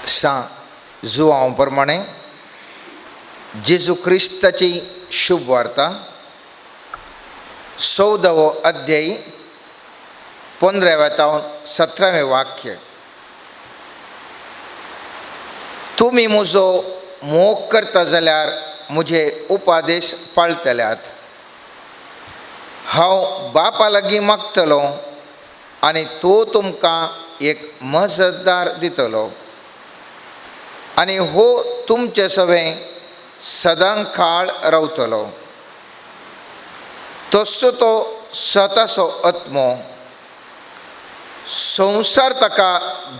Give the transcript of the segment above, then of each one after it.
जुआंव प्रमाणे जेजू क्रिस्ताची शुभ वार्ता 14 अध्याय 15 ते 17 वाक्य. तुम्ही म्हजो मोग करता जाल्यार म्हजे उपादेश पाळतल्यात. हांव बापा लागीं मागतलो आनी तो तुमकां एक मजतदार दितलो आनी हो तुमचे सवें सदांकाळ रावतलो. तसो तो स्वताचो आत्मो संवसार ताका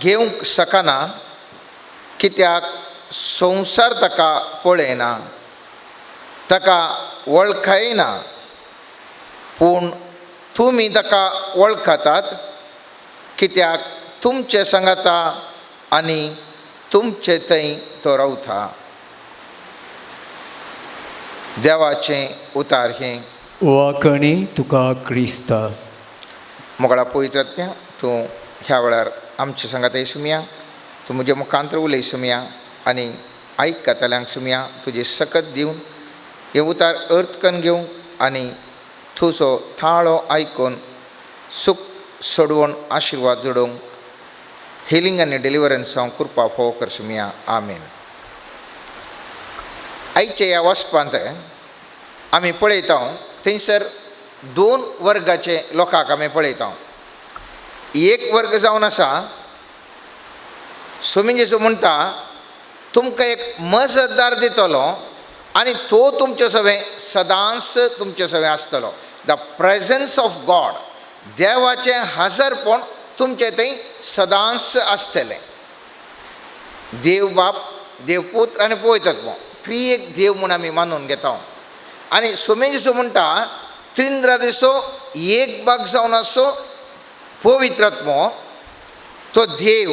घेवंक शकना, कित्याक संवसार ताका पळयना, ताका वळखयना. पूण तुमी ताका वळखतात, कित्याक तुमचे सांगाता आनी तुमचे थंय तो रावता. देवाचें उतार हें. वाकणी तुका क्रिस्ता. मोगळा पवित्रात्म्या, तूं ह्या वेळार आमचे सांगाता सुमया, तूं म्हजे मुखांतर उलय सुमया आनी आयकताल्यांक सुमया तुजे सकत दिवन हे उतार अर्थ करून घेवंक आनी तुजो थाळो आयकून सूख सोडवून आशिर्वाद जोडूंक हिलिंग आनी डिलिव्हरन्सांक कृपा फोव कर सुमया. आमेन. आयच्या ह्या वचपांत आमी पळयता थंयसर 2 वर्गाचे लोकांक आमी पळयता. एक वर्ग जावन आसा, स्वामी जेजू म्हणटा तुमकां एक मजतदार दितलो आनी तो तुमचे सवें सदांच तुमचे सवें आसतलो. द प्रेझन्स ऑफ गॉड, देवाचें हजरपण तुमचे थंय सदांच आसतलें. देव बाप, देव पुत्र आनी पवित्र आत्मो, एक देव म्हूण आमी मानून घेता. आनी स्वामी जेजू म्हणटा त्रिंद्रा दिसो एक भाग जावन आसो पवित्र आत्मो, तो देव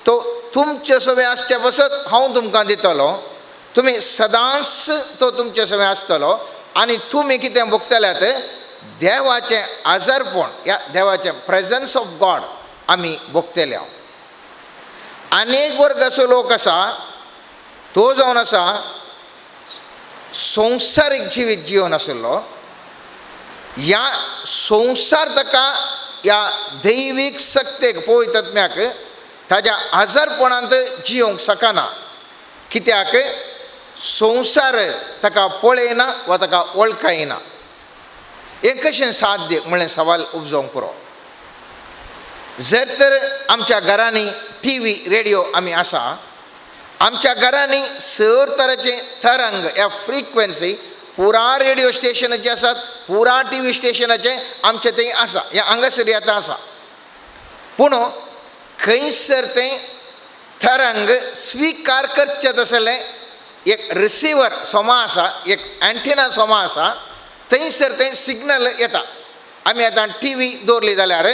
तो तुमचे सवें आसचे पासत हांव तुमकां दितलो. तुमी सदांच तो तुमचे सवें आसतलो आनी तुमी कितें भोगतल्यात देवाचें आजारपण, ह्या देवाचें प्रेझन्स ऑफ गॉड आमी भोगतले. आनीक वर्ग असो लोक आसा, तो जावन आसा संवसारीक जिवीत जिवन आशिल्लो. ह्या संवसार ताका ह्या दैवीक सत्तेक पवित्र आत्म्याक ताज्या आजारपणांत जिवंक शकना, कित्याक संवसार ताका पळयना वा ताका वळखयना. हें कशें साध्य म्हणलें सवाल उपजोवंक पुरो. जर तर आमच्या घरांनी TV रेडिओ आमी आसा, आमच्या घरांनी सर तरेचे तरंग ह्या फ्रिक्वेन्सी पुरा रेडिओ स्टेशनाचे आसात, पुरा TV स्टेशनाचे आमचे थंय आसा, ह्या हांगासर येता आसा. पूण खंयसर तें तरंग स्विकार करचें तसलें एक रिसिवर सोमा आसा, एक एंटिना सोमा आसा, थंयसर तें सिग्नल येता. आमी आतां TV दवरली जाल्यार,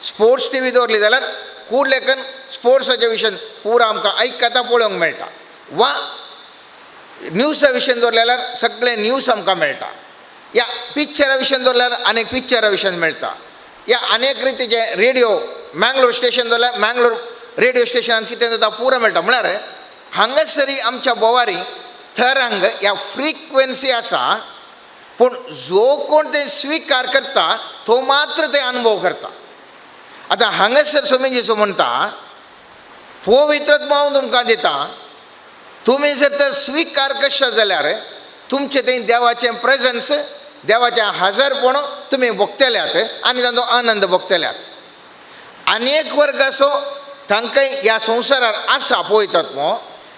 स्पोर्ट्स TV दवरली जाल्यार कुडलेकन स्पोर्ट्साच्या विशयान पुरा आमकां आयकता पळोवंक मेळटा. वा न्यूजा विशयान दवरल्यार सगळे न्यूज आमकां मेळटा. या पिक्चरा विशयान दवरल्यार आनीक पिक्चरा विशयान मेळटा. या अनेक रितीचे रेडिओ मँगलोर स्टेशन दवरल्यार मँगलोर रेडिओ स्टेशनान कितें जाता पुरो मेळटा. म्हळ्यार हांगासरी आमच्या बोवारी तरंग ह्या फ्रिक्वेन्सी आसा, पूण जो कोण तें स्विकार करता तो मात्र तें अनुभव करता. आतां हांगासर स्वामी जेजू म्हणटा पवित्र आत्मा हांव तुमकां दिता, तुमी जर तर स्विकार करशात जाल्यार तुमचें थंय देवाचें प्रेझन्स, देवाचें हजरपण तुमी भोगतल्यात आनी ताचो आनंद भोगतल्यात. आनी एक वर्ग असो तांकांय ह्या संवसारार आसा पवित्र आत्मो,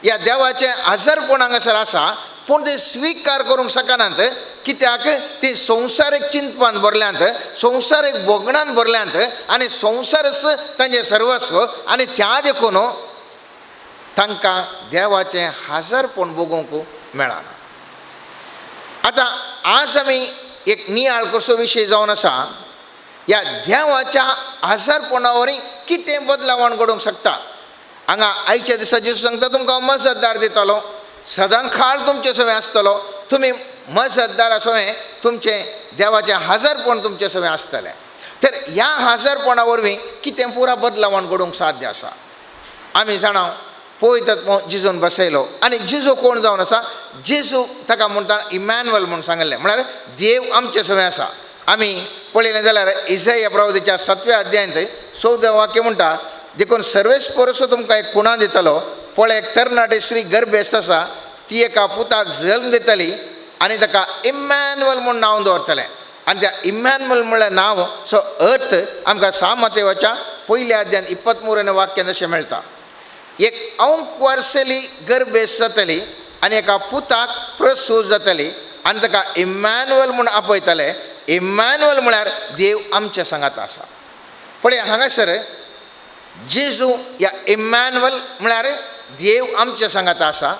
ह्या देवाचें हजरपण हांगासर आसा, पूण ते स्विकार करूंक शकनात, कित्याक ती संवसारीक चिंतपांत भरल्यांत, संवसारीक भोगणांत भरल्यांत आनी संवसारच तांचें सर्वस्व, आनी त्या देखून तांकां देवाचें हजरपण भोगूंक मेळना. आतां आज आमी एक नियाळ कसो विशय जावन आसा, ह्या देवाच्या हजरपणा वरवीं कितें बदलावण घडोवंक शकता. हांगा आयच्या दिसा जेजू सांगता तुमकां मजतदार दितलो, सदांकाळ तुमचे सवें आसतलो. तुमी मजतदारा सवें तुमचें देवाचें हजरपण तुमचे सवें आसतलें. तर ह्या हजरपणा वरवीं कितें पुरा बदलावण घडोवंक साध्य आसा. आमी जाणां पळयतात जिजून बसयलो आनी जिजू कोण जावन आसा जेजू ताका म्हणटा इमॅन्युअल म्हणून सांगलें म्हळ्यार देव आमचे सवय आसा. आमी पळयलें जाल्यार इसाया प्रवादीच्या 7व्या अध्यायांत 14वें वाक्य म्हणटा देखून सर्वेस्परसो तुमकां एक खुणा दितलो पळय एक तरणाटी स्त्री गर्भेस्त आसा ती एका पुताक जल्म दितली आनी ताका इमॅन्युअल म्हूण नांव दवरतलें. आनी त्या इमॅन्युअल म्हणल्यार नांव सो अर्थ आमकां 6 मत्तेवाच्या 1ल्या अध्यायान 23वें वाक्यान अशें मेळटा. एक अंक वर्सली गर्भेस्त जातली आनी एका पुताक प्रसूत जातली आनी ताका इमॅन्युअल म्हूण आपयतले. इमॅन्युअल म्हळ्यार देव आमच्या सांगात आसा. पळय हांगासर जेजू या इमॅन्युअल म्हळ्यार देव आमच्या सांगात आसा.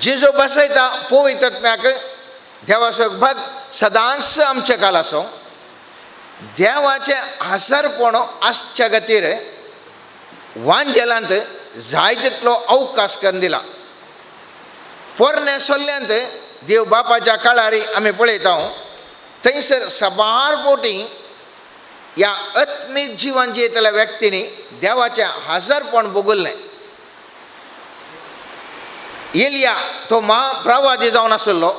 जेजू बसयता पवित्रत्म्याक देवाचो भाग सदांच आमचे काल आसो. देवाचे हजरपण आसच्या खातीर वांजेलांत जाय तितलो अवकाश करून दिला. पोरण्या सोल्ल्यांत देव बापाच्या काळार आमी पळयता थंयसर सबार पोटी ह्या आत्मीक जिवन जियेतल्या व्यक्तींनी देवाचें हजरपण भोगुल्लें. एलिया तो महाप्रवादी जावन आसलो.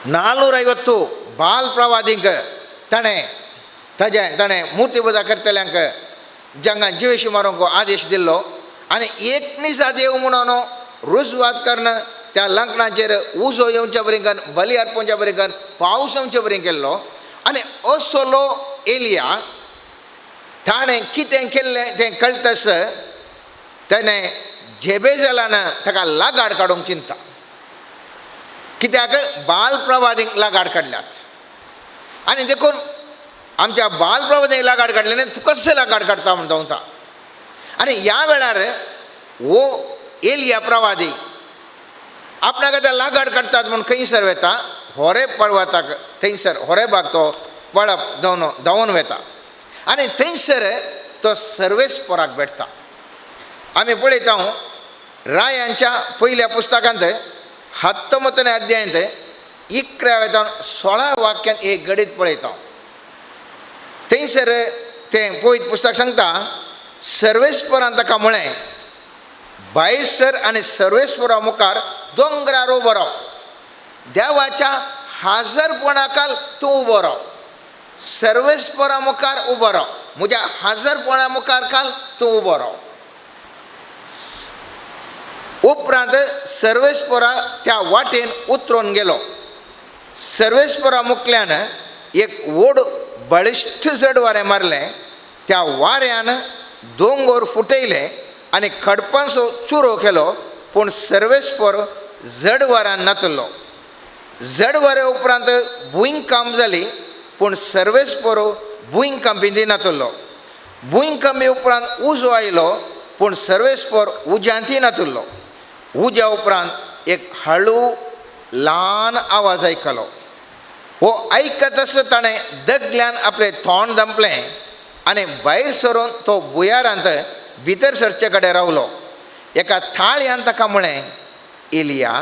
450 बाल प्रवादींक ताणें मुर्तीपुजा करतल्यांक जंगान जिवेशी मारूंक आदेश दिल्लो आनी एकनिसा देव म्हणून रुजवात करून त्या लंकणाचेर उजो येवच्या बरें बली अर्पोवच्या बरें पावस येवच्या बरें केल्लो. आनी असलो एलिया ताणें कितें केल्लें तें कळटस ताणें जेबेजेलान ताका लागाड काडूंक चिंता. कित्याक बाल प्रवादींक लागाड काडल्यात आनी देखून आमच्या बाल प्रवादींक लागाड काडले न्ही तूं कशें लागाड काडटा म्हण धांवता. आनी ह्या वेळार वो एलिया प्रवादी आपणाक आतां लागाड काडटात म्हूण खंयसर वेता होरे पर्वताक थंयसर होरेबाग तो पळप धांवन वेता आनी थंयसर तो सर्वेस्पराक भेटता. आमी पळयता रायांच्या पयल्या पुस्तकांत 19वें अध्यायांत 11-16 वाक्यांत एक गडीत पळयता. थंयसर तें पळयत पुस्तक सांगता सर्वेस्परान ताका म्हळें भायर सर आनी सर्वेस्परा मुखार दोंगरार उबो राव. देवाच्या हाजरपणाकाल तूं उबो राव. सर्वेस्परा मुखार उबो राव. म्हज्या हाजरपणा मुखार काल तूं उबो राव. उपरांत सर्वेस्परा त्या वाटेन उतरून गेलो. सर्वेस्परा मुखल्यान एक व्हड बळिश्ठ जड वारें मारलें. त्या वाऱ्यान दोंगर फुटयले आनी खडपांचो चुरो केलो पूण सर्वेस्पर जड वाऱ्यान नातलो. जड वारे उपरांत भुंयकांप जाली पूण सर्वेस्परो भुंयकांपी नातलो. भुंयकांपी उपरांत उजो आयलो पूण सर्वेस्पर उज्यांती नातलो. उज्या उपरांत एक हळू ल्हान आवाज आयकलो. हो आयकतच ताणें दगल्यान आपलें तोंड धांपलें आनी भायर सरून तो बुयारांत भितर सरचे कडेन रावलो. एका थाळ्यान ताका म्हळें एलिया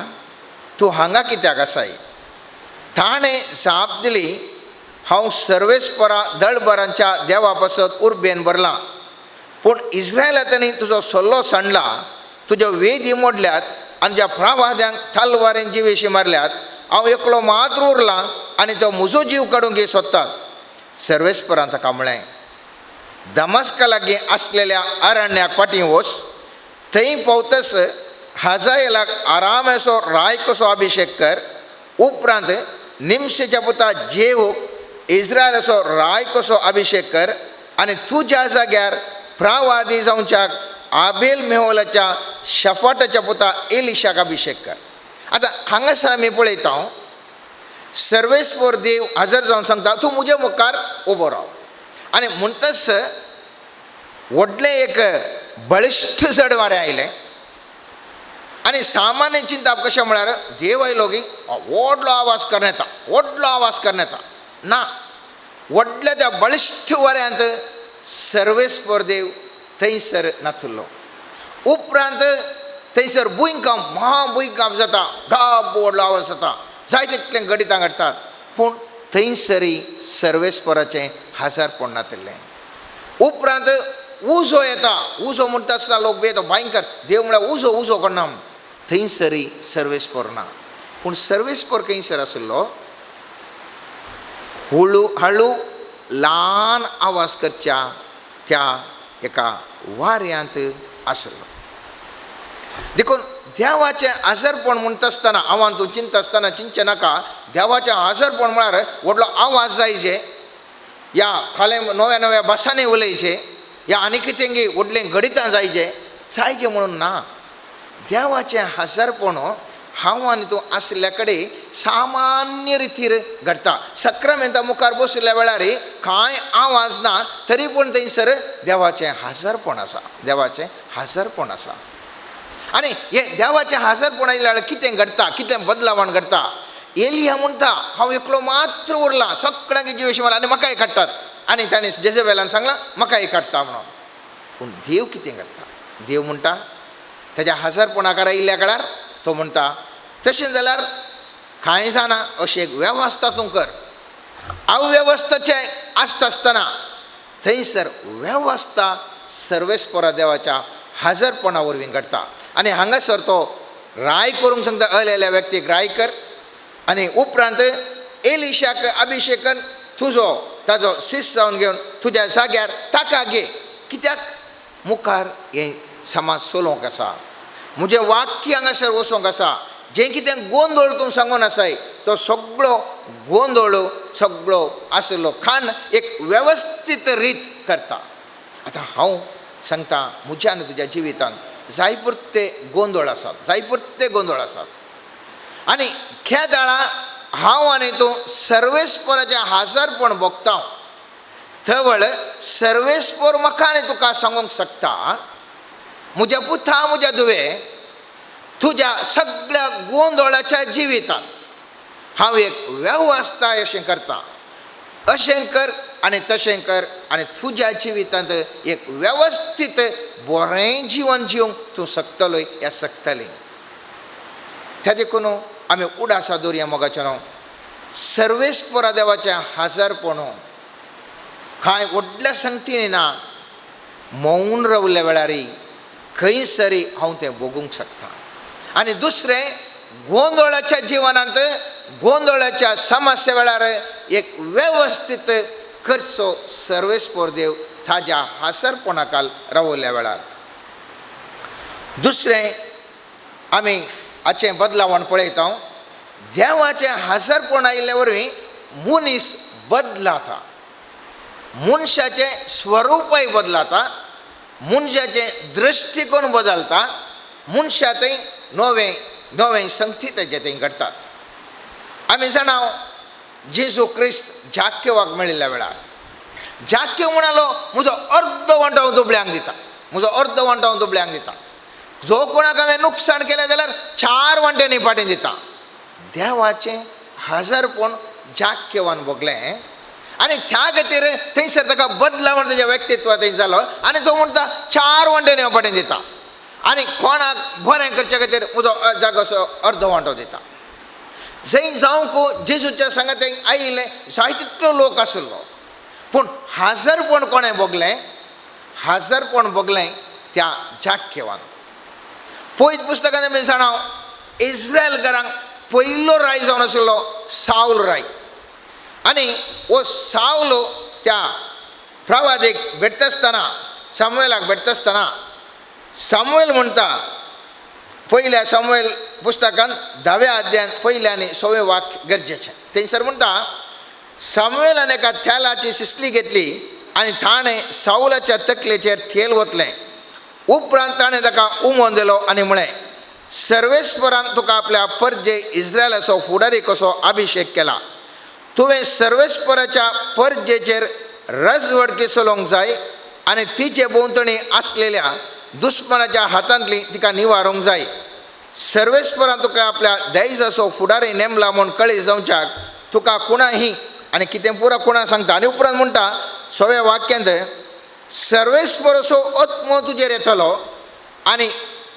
तूं हांगा कित्याक आसाय. ताणें जाप दिली हांव सर्वेस्परा दळबरांच्या देवा पासत उर्बेन भरलां पूण इस्रायलांनी तुजो सल्लो सांडला. तुज्यो वेदी मोडल्यात आनी ज्या प्रवाद्यांक तलवारेन जिवेशी मारल्यात. हांव एकलो मात्र उरलां आनी तो म्हजो जीव काडूंक सोदतात. सर्वेस्परान ताका म्हळें दमस्का लागीं आसलेल्या अरण्याक फाटीं वच. थंय पावतस हाजायेलाक आरामेचो राय कसो अभिशेक कर. उपरांत निमशेच्या पुता जेहूक इस्रायलाचो राय कसो अभिशेक कर आनी तुज्या जाग्यार प्रवादी जावच्याक आबेल मेहोलाच्या शफाटाच्या पुता एलिशाक अभिशेक कर. आतां हांगासर आमी पळयता सर्वेस्पर देव हजर जावन सांगता तूं म्हज्या मुखार उबो राव. आनी म्हणटच व्हडलें एक बळिश्ठ जड वारें आयलें आनी सामान्य चिंताप कशें म्हळ्यार देव आयलो की व्हडलो आवाज करून येता. व्हडलो आवाज करून येता ना. व्हडल्या त्या बळिश्ठ वाऱ्यांत सर्वेस्पर देव थंयसर नातलो. उपरांत थंयसर भुंयकांप महाभुंयकांप जाता. ढाब व्हडलो आवाज जाता. जाय तितलें गडितां घडटात पूण थंयसरी सर्वेस्पराचें हजरपण नातलें. उपरांत उजो येता उजो म्हणटा आसतना लोक बेतो भयंकर देव म्हळ्यार उजो उजो करना म्हूण थंयसरी सर्वेस्पर ना पूण सर्वेस्पर खंयसर आसलो हळू ल्हान आवाज करच्या त्या एका वाऱ्यांत आसलो देखून देवाचें आजारपण म्हणटा आसतना आव्हान तूं चिंता आसतना चिंतचे नाका देवाचें आजारपण म्हळ्यार व्हडलो आवाज जायचे या खाले नव्या नव्या भासांनी उलयचे या आनी कितेंय व्हडलें गणितां जायचे म्हणून ना देवाचें आजारपण हांव आनी तूं आसल्या कडेन सामान्य रितीर घडटा सक्रामेंता मुखार बसल्या वेळार कांय आवाज ना तरी पूण थंयसर देवाचें आजारपण आसा देवाचें आजारपण आसा आनी हें देवाचें आजारपण आयल्या वेळार कितें घडटा कितें बदलावण घडटा एलिया म्हणटा हांव एकलो मात्र उरला सगळ्यांक जिवेशी मारला आनी म्हाकाय काडटात आनी ताणें जेजेबेलान सांगलां म्हाकाय काडटा म्हणून पूण देव कितें करता देव म्हणटा तेज्या आजारपणाकार आयिल्ल्या काळार तो म्हणटा तशें जाल्यार कांय जाणा अशी एक वेवस्था तूं कर अव्यवस्थेचें आसता आसतना थंयसर वेवस्था सर्वेस्परा देवाच्या हाजरपणा वरवीं घडटा आनी हांगासर तो राय करूंक सांगता अयलेल्या व्यक्तीक राय कर आनी उपरांत एलिशाक अभिशेक कर तुजो ताजो शिश्य जावन घेवन तुज्या जाग्यार ताका घे कित्याक मुखार हें समाज चलोवंक आसा म्हजें वाक्य हांगासर वचोंक आसा जें कितें गोंदळ तूं सांगून आसाय तो सगळो गोंदळ सगळो आसलो खाण एक वेवस्थीत रीत करता आतां हांव सांगता म्हज्या आनी तुज्या जिवितांत जायपुरते गोंदळ आसात आनी ह्या दाळा हांव आनी तूं सर्वेस्पराचें आजारपण भोगता थवळ सर्वेस्पर म्हाका आनी तुका सांगूंक शकता म्हज्या पुता म्हज्या दुवे तुज्या सगळ्या गोंदळाच्या जिवितांत हांव एक वेवस्था अशें करता अशें कर आनी तशें कर आनी तुज्या जिवितांत एक वेवस्थीत बरें जिवन जिवंक तूं शकतलोय या शकतली त्या देखून आमी उडासा दवरया मोगाचें नांव सर्वेस्परा देवाचें हाजरपण कांय व्हडल्या संगतींनी ना मौन रावल्या वेळार खंयसरी हांव तें भोगूंक शकता आनी दुसरें गोंदळाच्या जिवनांत गोंदळाच्या समस्या वेळार एक वेवस्थीत करचो सर्वेस्पर देव ताज्या हासरपणाकाल रावल्या वेळार दुसरें आमी हाचें बदलावण पळयता देवाचें हाजरपण आयिल्ले वरवीं मनीस बदलाता मनशाचें स्वरूपय बदलाता मनशाचें दृश्टीकोन बदलता मनशांतय नवें संगती तेजे थंय घडटात आमी जाणाव जेजू क्रिस्त जाक्यवाक मेळिल्ल्या वेळार जाक्य म्हणालो म्हजो अर्द वांटो हांव दुबळ्यांक दिता जो कोणाक हांवें नुकसाण केलें जाल्यार 4 वांट्यांनी फाटीं दिता देवाचें हाजरपण जाक्यवान भोगलें आनी त्या खातीर थंयसर ताका बदलावण तेज्या व्यक्तित्वा थंय जालो आनी तो म्हणटा 4 वांट्यांनी हांव फाटीं दिता आनी कोणाक बरें करचे खातीर म्हजो जागोसो अर्द वांटो दिता जंय जावंक जेजूच्या सांगातेक आयिल्ले जाय तितलो लोक आसलो पूण हाजरपण कोणें भोगलें त्या जाक्यवान पयत पुस्तकांत आमी जाणाव इस्रायल घरांक पयलो राय जावन आशिल्लो साऊल राय आनी हो साऊल त्या प्रवादीक भेटता आसतना सामुएलाक भेटता आसतना सामुएल म्हणटा पयल्या सामुएल पुस्तकांत 10व्या अध्यायान पयलें आनी 6वें वाक्य गरजेचें थंयसर म्हणटा सामुएलान एका थेलाची सिसली घेतली आनी ताणें साऊलाच्या तकलेचेर थेल वतलें उपरांत ताणें ताका उमोवन दिलो आनी म्हळें सर्वेस्परान तुका आपल्या परजे इस्रायलाचो फुडारी कसो अभिशेक केला तुवें सर्वेस्पराच्या परजेचेर रजवडकी चलोवंक जाय आनी तिचे भोंवतणी आसलेल्या दुस्मनाच्या हातांतली तिका निवारूंक जाय सर्वेस्परान तुका आपल्या देशाचो फुडारी नेमला म्हूण कळीस जावच्याक तुका कुणाही आनी कितें पुरो कुणा सांगता आनी उपरांत म्हणटा 6व्या वाक्यांत सर्वेस्पराचो आत्मो तुजेर येतलो आनी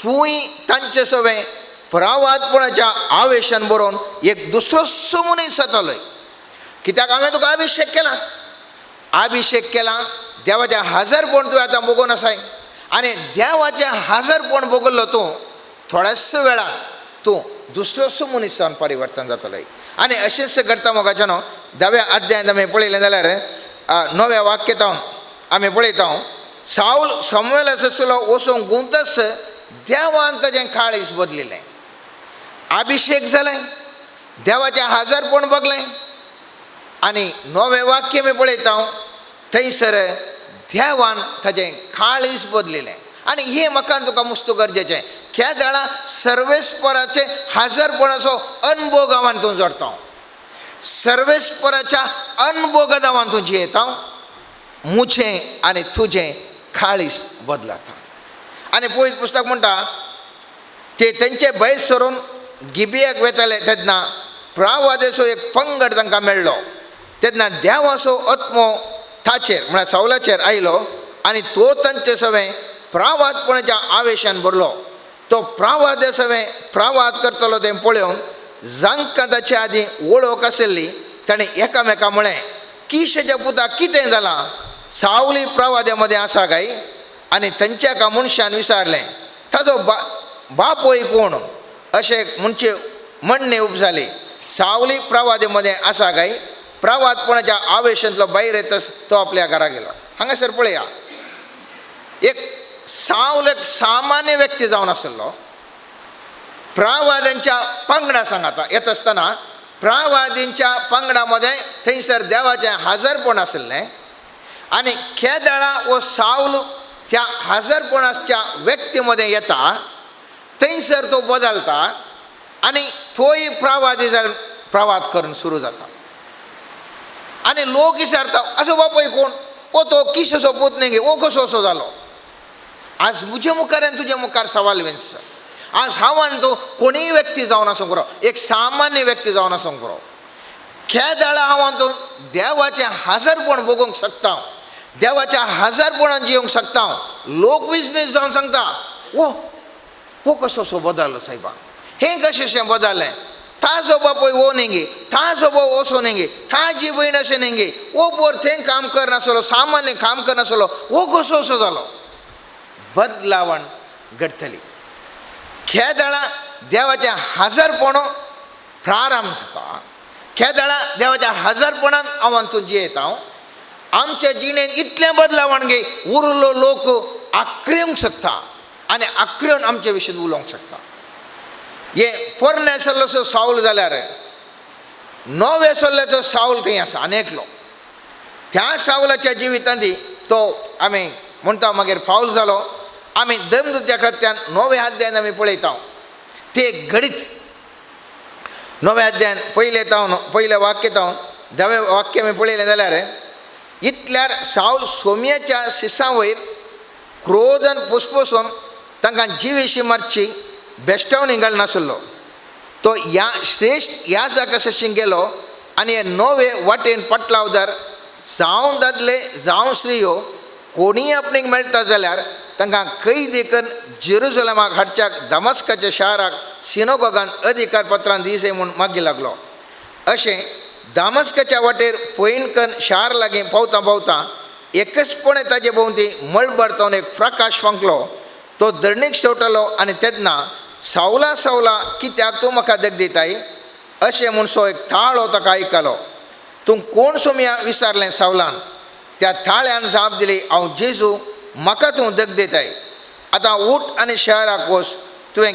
तूंय तांचे सवें प्रवादपणाच्या आवेशान बरोवन एक दुसरोसो मनीस जातलोय कित्याक हांवें तुका अभिशेक केला देवाचे हजरपण तुवें आतां बघून आसाय आनी देवाचे हजरपण बघिल्लो तूं थोड्याच वेळान तूं दुसरोच मनीस जावन परिवर्तन जातलो. आनी अशेंच घडटा मोगाचें न्हू. 10व्या अध्यायांत आमी पळयलें जाल्यार 9व्या वाक्यांत आमी पळयता साऊल शमूएलाचो वचूंक गुंतस देवान ताजें काळीज बदलिल्लें, अभिशेक जालें, देवाचें हजरपण बगलें. आनी 9वें वाक्य आमी पळयता थंयसर देवान ताजें काळीज बदलिल्लें. आनी हें म्हाका तुका मुस्तू गरजेचें. ह्या वेळा सर्वेस्पराचे हजरपणाचो अनुभव गांवांत तूं जोडटा, सर्वेस्पराच्या अनुभोगांत तूं जियेता. मुझें आनी तुजें काळीज बदलता. आनी पयलीं पुस्तक म्हणटा ते तेंचे भायर सरून गिबेयाक वेताले तेन्ना प्रवादेचो एक पंगड तांकां मेळ्ळो. तेन्ना देवाचो आत्मो ताचेर म्हळ्यार साऊलाचेर आयलो आनी तो तांचे सवें प्रवादपणाच्या आवेशान भरलो. तो प्रवाद सवें प्रवाद करतलो तें पळोवन जांकां ताचे आदीं वळख आशिल्ली ताणें एकामेका म्हळें, किशाच्या पुताक कितें जालां? सावली प्रवाद्या आसा काय? आनी तांच्या एका मनशान विचारलें, ताजो बापोय कोण? अशें म्हणचे म्हणणे उपजाले. सावली प्रवाद्या आसा काय? प्रवादपणाच्या आवेशांतलो भायर येतच तो आपल्या घरा गेलो. हांगासर पळया, एक सावल एक सामान्य व्यक्ती जावन आसलो. प्रवाद्यांच्या पंगडा सांगाता येत आसतना प्रवादींच्या पंगडा मध्ये थंयसर देवाचें हजरपण आशिल्लें. आनी केदळा वो साऊल त्या हजरपणाच्या व्यक्ती मध्ये येता, थंयसर तो बदलता आनी तोय प्रवादी जावन प्रवाद करून सुरू जाता. आनी लोक विचारता, असो बापूय कोण? ओ तो किशेचो पूत न्ही गे, ओ कसो असो जालो? आज म्हजे मुखार आनी तुजे मुखार सवाल विंस. आज हांव आनी तूं कोणीय व्यक्ती जावन आसूं करो, एक सामान्य व्यक्ती जावन आसूं करो, केदळा हांव आनी तूं देवाचें हजरपण बगूंक शकता, देवाच्या हजरपणान जियोंक शकता. लोक वीस जावन सांगता, वो कसो असो बदललो सायबा, हें कशें बदललें? ताजो बापूय वो न्ही गे, ताजो भाव असो न्ही गे, ताजी भयण अशें न्ही गे, वो पोर थंय काम करनासलो, सामान्य काम करनासलो, वो कसो असो जालो? बदलावण घडतली. केदळा देवाच्या हजरपण प्रारंभ जाता. केदळा देवाच्या हजरपणान हांव आनी तूं जियेता. आमच्या जिणेन इतलें बदलावण गे, उरलो लोक आक्रयूंक शकता आनी आक्रयून आमचे विशीं उलोवंक शकता. हे पोरण्या सल्लोचो साऊल जाल्यार 9व्या सल्ल्याचो साऊल थंय आसा अनेकलो. त्या साऊलाच्या जिवितांनी तो आमी म्हणटा मागीर फावल जालो. आमी देवदूताच्या कृत्यान 9व्या अध्यायान आमी पळयता ते घडीत 9व्या अध्यायान पयले वाक्य 10वें वाक्य आमी पळयलें जाल्यार इतल्यार साऊल सोम्याच्या शिसा वयर क्रोधान पुसपुसून तांकां जिवेशी मारची बेश्टावणी घालनासलो. तो ह्या श्रेश्ठ ह्या जाकाशीं गेलो आनी हे 9वे वाटेन पटलावदार जावं दादले जावं स्त्रियो कोणीय आपणेक मेळटा जाल्यार तांकां कैद करून जेरुसलेमाक हाडच्याक दमस्काच्या शाराक सिनोगोगान अधिकार पत्रान दिसय म्हूण मागी लागलो. अशें दामस्काच्या वाटेर पयणकन शार लागीं पावता एकचपणे ताजे भोंवती मळभर जावन एक प्रकाश फंकलो. तो धरणीक शेवटलो आनी तेन्ना सावला सावला कित्याक तूं म्हाका देख दिताय अशें म्हणसो एक थाळो ताका आयकलो. तूं कोण सोम्या विचारलें सावलान. त्या थाळ्यान जाप दिली, हांव जेजू, म्हाका तूं देख दिताय. आतां उठ आनी शहराक वच, तुवें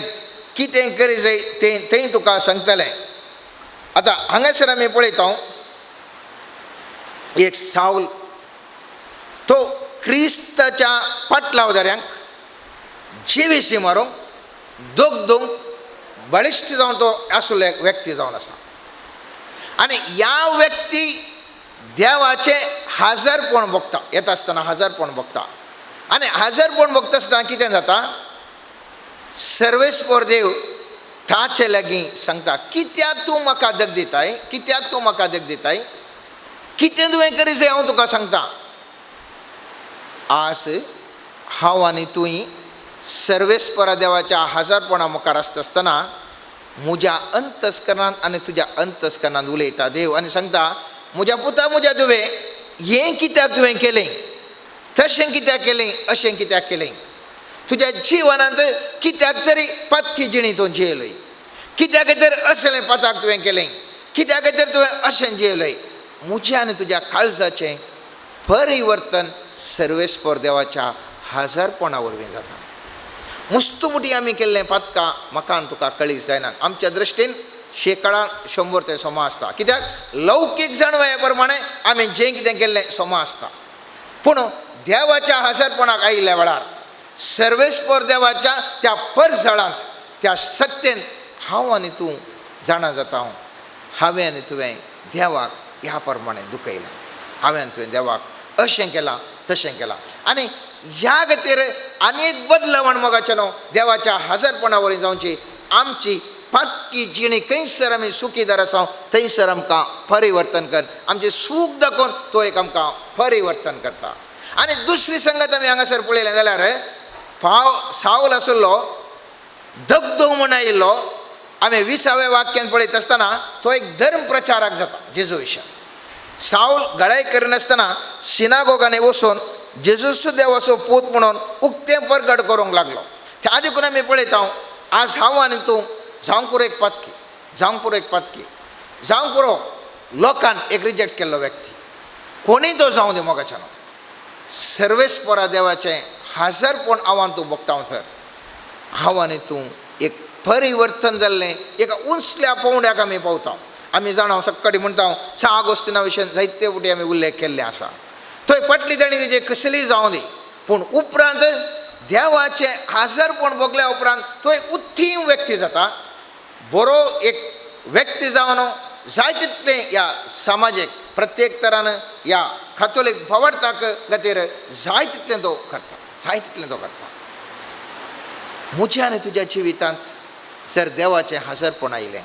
कितें करी जाय तें थंय तुका सांगतलें. आतां हांगासर आमी पळयता एक साऊल तो क्रिस्ताच्या पाटलावदाऱ्यांक जिवेशी मारूंक दोग बळिश्ट जावन तो आसलो एक व्यक्ती जावन आसा. आनी ह्या व्यक्ती देवाचे हजरपण भोगता. येता आसतना हजरपण भोगता आनी हजरपण भोगता आसतना कितें जाता, सर्वेस्पर देव ताचे लागीं सांगता, कित्याक तूं म्हाका देख दिताय, कित्याक तूं म्हाका देख दिताय, कितें तुवें करी जाय हांव तुका सांगता. आज हांव आनी तुवें सर्वेस्परा देवाच्या हजरपणा मुखार आसता आसतना म्हज्या अंतस्करणान आनी तुज्या अंतस्करणान उलयता देव आनी सांगता, म्हज्या पुता म्हज्या तुवें हें कित्याक तुवें केलें, तशें कित्याक केलें अशें कित्याक केलें तुज्या जिवनांत कित्याक तरी पत्की जिणी तूं जियेलय कित्याक तर असलें पताक तुवें केलें कित्याक तर तुवें अशें जियेलय म्हज्या आनी तुज्या काळजाचें परिवर्तन सर्वेस्पर देवाच्या हजरपणा वरवीं जाता मुस्तुमुटी आमी केल्लें पथकां म्हाका आनी तुका कळीस जायना आमच्या दृश्टीन 100 ते सोमा आसता कित्याक लौकीक जाणवे प्रमाणे आमी जें कितें केल्लें सोमा आसता पूण देवाच्या हजरपणाक आयिल्ल्या वेळार सर्वेस्पर देवाच्या त्या परजळांत त्या सत्तेन हांव आनी तूं जाणा जाता हांवें आनी तुवें देवाक ह्या प्रमाणे दुखयलां हांवें आनी तुवें देवाक अशें केलां तशें केलां आनी ह्या खातीर आनी एक बदलावण मोगाचें न्हू देवाच्या हजरपणा वरवीं जावची आमची पत्की जिणी खंयसर आमी सुखीदार आसा थंयसर आमकां परिवर्तन कर आमचें सूख दाखोवन तो एक आमकां परिवर्तन करता आनी दुसरी संगत आमी हांगासर पळयलें जाल्यार सावल आशिल्लो धबधब म्हूण आयिल्लो आमी 20वें वाक्यान पळयत आसतना तो एक धर्म प्रचारक जाता जेजू विशय सावल गळाय करिनासतना सिनागोगांनी वचून जेजूचो देवाचो पूत म्हणून उक्तें प्रगट करूंक लागलो त्या देखून आमी पळयता आज हांव आनी तूं जावंक पुरो एक पत्की जावंक पुरो लोकान एक रिजेक्ट केल्लो व्यक्ती कोणीय तो जावं दी मोगाच्यान सर्वेस्परा देवाचें हजरपण आव्हान तूं भोगता तर हांव आनी तूं एक परिवर्तन जाल्लें एका उंचल्या पावंड्याक आमी पावता आमी जाणा सक्काळी म्हणटा सा ऑगस्टिना विशयी जायते फावटी आमी उल्लेख केल्ले आसा थंय पटली ताणी तेजे कसलीय जावं दी पूण उपरांत देवाचें हजरपण भोगल्या उपरांत तो एक उत्तीम व्यक्ती जाता बरो एक व्यक्ती जावन जाय तितलें ह्या समाजीक प्रत्येक तरान ह्या कातोलीक भावार्थाक खातीर जाय तितलें तो करता म्हज्या आनी तुज्या जिवितांत जर देवाचें हजरपण आयलें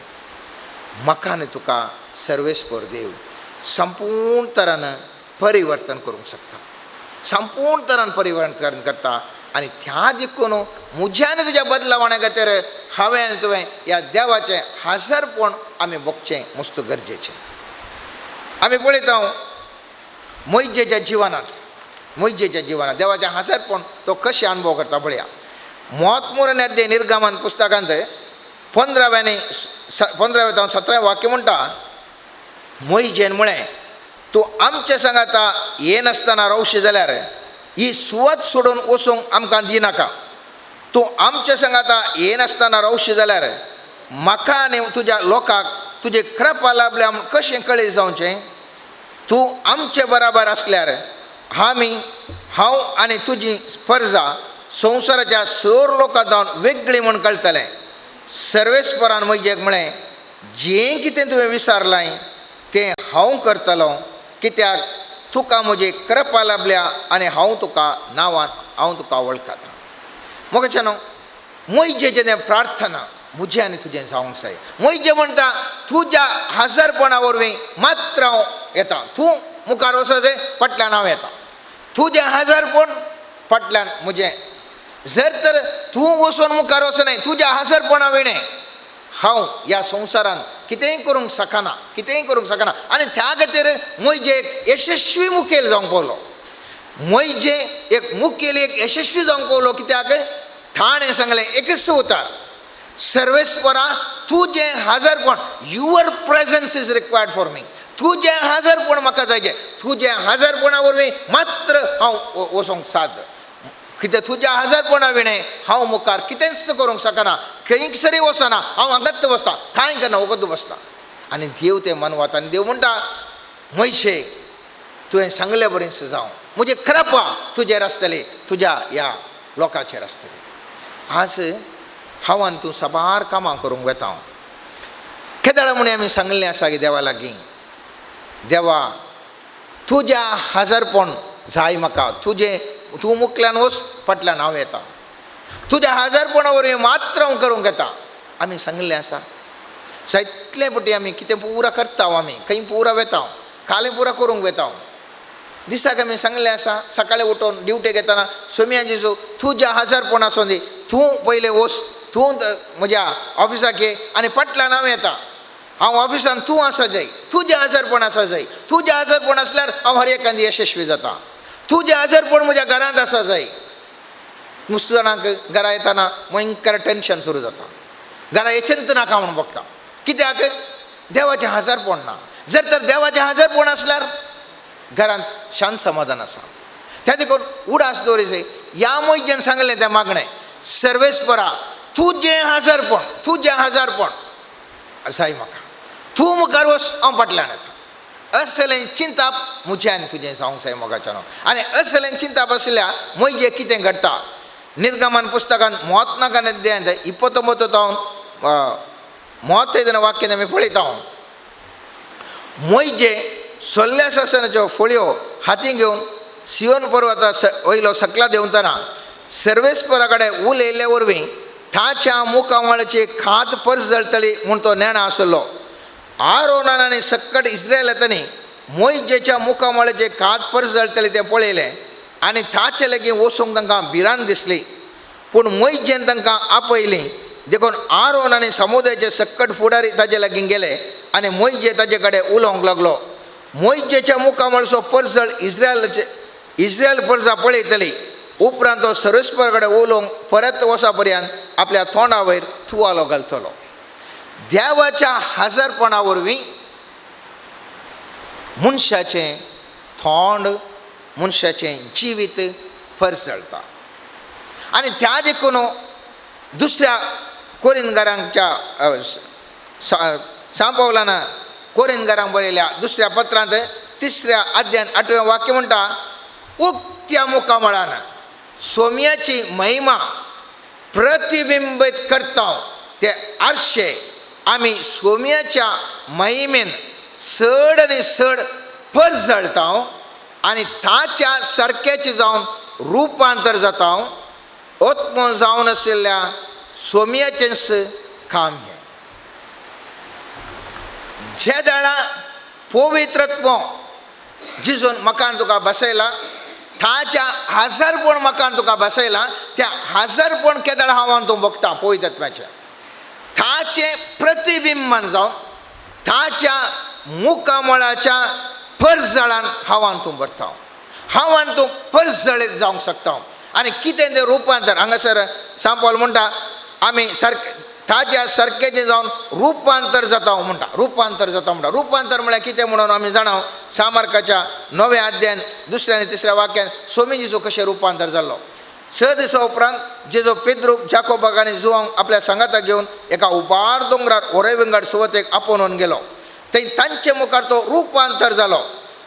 म्हाका आनी तुका सर्वेस्पर देव संपूर्ण तरान परिवर्तन करूंक शकता संपूर्ण तरान परिवर्तन करता आनी त्या देखून म्हज्या आनी तुज्या बदलावण्या खातीर हांवें आनी तुवें ह्या देवाचें हजरपण आमी भोगचें मस्त गरजेचें आमी पळयता मोइजेच्या जिवनांत देवाचें हजरपण तो कशें अनुभव करता पळया मोहत्मुरन अध्याय निर्गमन पुस्तकांत 15वें जावन 17वें वाक्य म्हणटा मोइजेन म्हळें तूं आमच्या सांगाता येनासतना रावशी जाल्यार ही सुवात सोडून वचूंक आमकां दिनाका तूं आमच्या सांगाता येनासतना रावशी जाल्यार म्हाका आनी तुज्या लोकांक तुजे कृपा लाभल्या कशें कळीत जावचें तूं आमचे बराबर आसल्यार हांव आनी तुजी परजा संवसाराच्या सर लोकां जावन वेगळी म्हूण कळटलें सर्वेस्परान म्हजेक म्हळें जें कितें तुवें विचारलां तें हांव करतलो कित्याक तुका म्हजी कृपा लाभल्या आनी हांव तुका नांवान हांव तुका वळखता मोगाचें न्हू मोइजेचें तें प्रार्थना म्हजें आनी तुजें जावंक जाय मोइजे म्हणटा तुज्या हजरपणा वरवीं मात्र हांव येता तूं मुखार वचत फाटल्यान हांव येता तुजें हजरपण फाटल्यान म्हजें जर तर तूं वचून मुखार वचनाय तुज्या हजरपणा विणें हांव ह्या संवसारान कितेंय करूंक शकना आनी त्या खातीर मोइजे एक यशस्वी मुखेल जावंक पावलो मोइजे एक मुखेल एक यशस्वी जावंक पावलो कित्याक ताणें सांगलें एकच उतार सर्वेस्परा तुजें हजरपण your presence is required for me तुजें हजरपण म्हाका जाय तुजें हजरपणा वरवीं मात्र हांव वचोंक साद कितें तुज्या हजरपणा विणें हांव मुखार कितेंच करूंक शकना खंयसरी वचना हांव हांगाच बसता कांय करना वगत बसता आनी देव तें मनवता आनी देव म्हणटा मोइशे तुवें सांगले बरेंच जावं म्हजी कृपा तुजेर आसतली तुज्या ह्या लोकांचेर आसतली आज हांव आनी तूं सबार कामां करूंक वेता केदाळ म्हूण आमी सांगलें आसा की देवा लागीं देवा तुज्या हजरपण जाय म्हाका तूं मुखल्यान वच फाटल्यान हांव येता तुज्या हजरपणा वरवीं मात्र हांव करूंक येता आमी सांगलें आसा जायतले फावटी आमी कितें पुरा करता आमी खंय पुरा वेता कालें पुरा करूंक वेता दिसाक आमी सांगलें आसा सकाळीं उठून ड्युटेक येतना सोम्या जेजू तुज्या हजरपणाचो दी तूं पयलें वच तूं म्हज्या ऑफिसाक ये आनी फाटल्यान हांव येता हांव ऑफिसान तूं आसा जाय तुजें हजरपण आसा जाय तुजें हजरपण आसल्यार हांव हर एकांदी यशस्वी जाता तुझे आजारपण म्हज्या घरांत आसा जाय. नुसतं जाणांक घरा येताना भयंकर टेन्शन सुरू जाता. घरा येचेंत नाका म्हणून बघता. कित्याक देवाचें आजारपण ना. जर तर देवाचें आजारपण असल्यार घरांत शांत समाधान आसा. त्या देखून उडास दवरिसे. ह्या मोयजेन सांगलें तें मागणें सर्वेस्परा तुजें आजारपण जाय म्हाका. तूं मुखार वच हांव फाटल्यान येता. असलें चिंताप म्हजें आनी तुजें जावंक जाय मोगाच्यान. आनी असलें चिंताप आसल्या मोयजे कितें घडटा. निर्गमन पुस्तकान 34 ಅಧ್ಯಾಯದ 35 ವಾಕ್ಯದ आमी पळयता. मोयजे सोल्ल्या शासनाच्यो फळयो हातीन घेवन सियोन पर्वता वयलो सकला देंवतना सर्वेस्परा कडेन उल येयल्ले वरवीं ताच्या मुखामळाची खात पर्स जळटली म्हूण तो नेणा आसलो. आरोनान आनी सक्कट इस्रायेलांनी मोयजेच्या मुखामळाचे खात पर्स जळटली तें पळयलें आनी ताचे लागीं वचूंक तांकां भिरांत दिसली. पूण मोयजेन तांकां आपयलीं देखून आरोन आनी समुदायाचे सक्कट फुडारी ताजे लागीं गेले आनी मोयजे ताजे कडेन उलोवंक लागलो. मोयजेच्या मुखामळचो पर्सजळ इस्रायल पर्सा पळयतली. उपरांत तो सर्वेस्परा कडेन उलोवंक परत वचा पर्यंत आपल्या तोंडा वयर तुवालो घालतलो. देवाच्या आजारपणा वरवीं मनशाचें तोंड मनशाचें जिवीत परसळटा. आनी त्या देखून दुसऱ्या कोरिंथकारांच्या सांपावलान कोरिंथकारांक बरयल्या दुसऱ्या पत्रांत 3 अध्यायान 8वें वाक्य म्हणटा उक्त्या मुखामळान सोम्याची महिमा प्रतिबिंबीत करता ते आरशे आमी सोम्याच्या महिमेन चड आनी चड परजळटा आनी ताच्या सारक्याचे जावन रुपांतर जाता. ओत्म जावन आशिल्ल्या सोम्याचेंच काम हें. जे दाळा पवित्रत्व जिजून मकान तुका बसयला ताच्या आजारपण मकान तुका बसयला त्या आजारपण केदाळ हांव तूं बघता पवित्रत्वाचें ताचें प्रतिबिंबन जावन ताच्या मुखामळाच्या परजळान हांवान तूं भरता. हांवान तूं परजळीत जावंक शकता. आनी कितें तें रुपांतर हांगासर सांपल म्हणटा आमी ताच्या सारकेचें जावन रुपांतर जाता म्हणटा. रुपांतर म्हळ्यार कितें म्हणून आमी जाणाव. सामार्काच्या 9व्या अध्यायान 2 आनी 3 वाक्यान सोमी जेजू कशें रुपांतर जाल्लो. 6 दिसा उपरांत जेजू पेद्रूक जाकोबाक आनी जुवांक आपल्या सांगाताक घेवन एका उबार दोंगरार ओरे विंगड सुवतेक आपोवन गेलो. थंय तांचे मुखार तो रुपांतर जालो.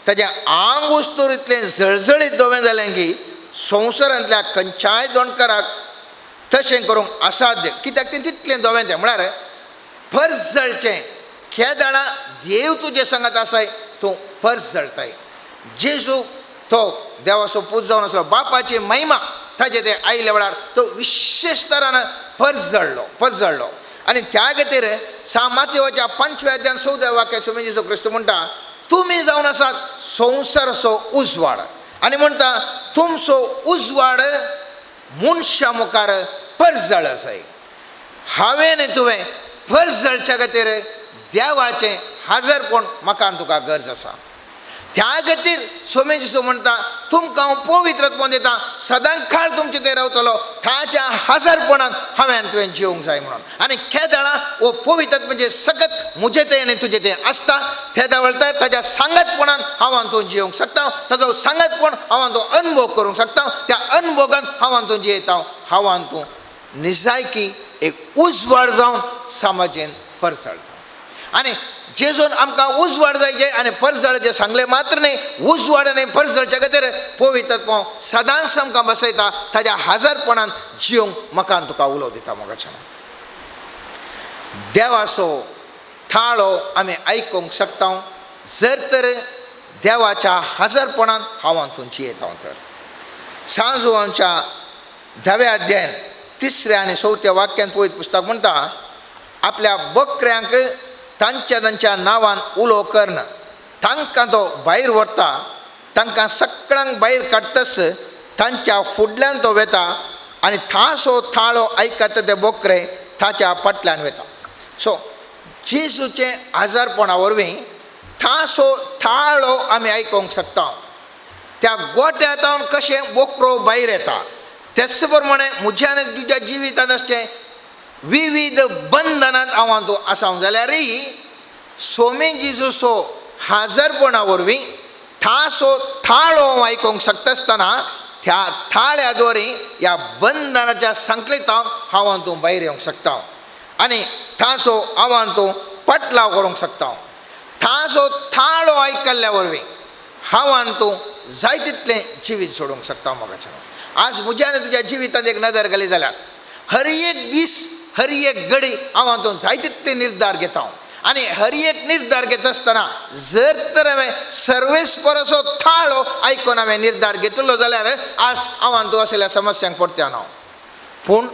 ताचें आंग उस्तूर इतलें जळजळीत धवें जालें की संवसारांतल्या खंयच्याय दोणकाराक तशें करूंक असाध्य. कित्याक तें तितलें धवें तें म्हळ्यार पर्स जळचें. केदाळा देव तुजे सांगात आसाय तूं पर्स जळटाय. जेजू तो देवाचो पूज जावन आसलो. बापाची महिमा ताजे ते आयल्या वेळार तो विशेश तरान पर्स जळलो. आनी त्या खातीर मातयेच्या 5व्या अध्यायान 14व्या वाक्यात स्वामी जेजू क्रिस्त म्हणटा तुमी जावन आसात संवसाराचो उजवाड. आनी म्हणटा तुमचो उजवाड मनशा मुखार परजळ आसाय. हांवें आनी तुवें परजळच्या खातीर देवाचें आजारपण म्हाका तुका गरज आसा. त्या खातीर स्वामी जेजू म्हणटा तुमकां हांव पवित्रत्व दिता सदां काळ तुमचे ते रावतलो. ताच्या आजारपणान हांवें तुवें जिवंक जाय म्हणून. आनी केदाळा वो पवित्रत्व म्हणजे सगत म्हजे तें आनी तुजें तें आसता. त्या वेळार ताच्या सांगतपणान हांवान तूं जिवंक शकता. ताजो सांगतपण हांवान तूं अनुभव करूंक शकता. त्या अनुभवान हांवान तूं जियेता. हांवान तूं निजायकी एक उजवाड जावन समाजेन परसळटा. आनी जेजून आमकां उजवाड जायचे आनी परजळचे सांगले मात्र न्ही उजवाड आनी परजळच्या खातीर पवित्रत्व सदांच आमकां बसयता. ताच्या आजारपणान जिवंक म्हाका तुका उलोव दिता. मोगाच्या देवाचो थाळो आमी आयकूंक शकता जर तर देवाच्या आजारपणान हांवान तूं जियेता. तर सांजू आमच्या 10व्या अध्यायान 3 आनी 4 वाक्यान पळयत पुस्तक म्हणटा आपल्या बकऱ्यांक तांच्या नांवान उलो करन तांकां तो भायर व्हरता. तांकां सगळ्यांक भायर काडटस तांच्या फुडल्यान तो वेता आनी थासो थाळो आयकता ते बकरे ताच्या फाटल्यान वेता. सो जेजूचें आजारपणा वरवीं थासो थाळो आमी आयकूंक शकता. त्या गोट्यांतून कशें बोकरो भायर येता तेच प्रमाणे म्हज्या आनी तुज्या जिवितांत अशें विविध बंधनांत हांव तूं आसां जाल्यारय सोमे जिजूसो हाजरपणा वरवीं ठासो थाळो हांव आयकूंक शकता आसतना त्या थाळ्या द्वारे ह्या बंधनाच्या संकलितांत हांव तूं भायर येवंक शकता आनी ठासो हांव तूं पटलाव करूंक शकता ठासो थाळो आयकल्ल्या वरवीं हांव तूं जाय तितलें जिवीत सोडूंक शकता मोगाचें आज म्हज्या आनी तुज्या जिवितांत एक नदर घाली जाल्यार हर एक दीस हर एक घडी हांव तूं जाय तितले निर्धार घेता आनी हर एक निर्धार घेता आसतना जर तर हांवें सर्वेस्पराचो थाळो आयकून हांवें निर्धार घेतलो जाल्यार आज हांव तूं असल्या समस्यांक पडट्या ना पूण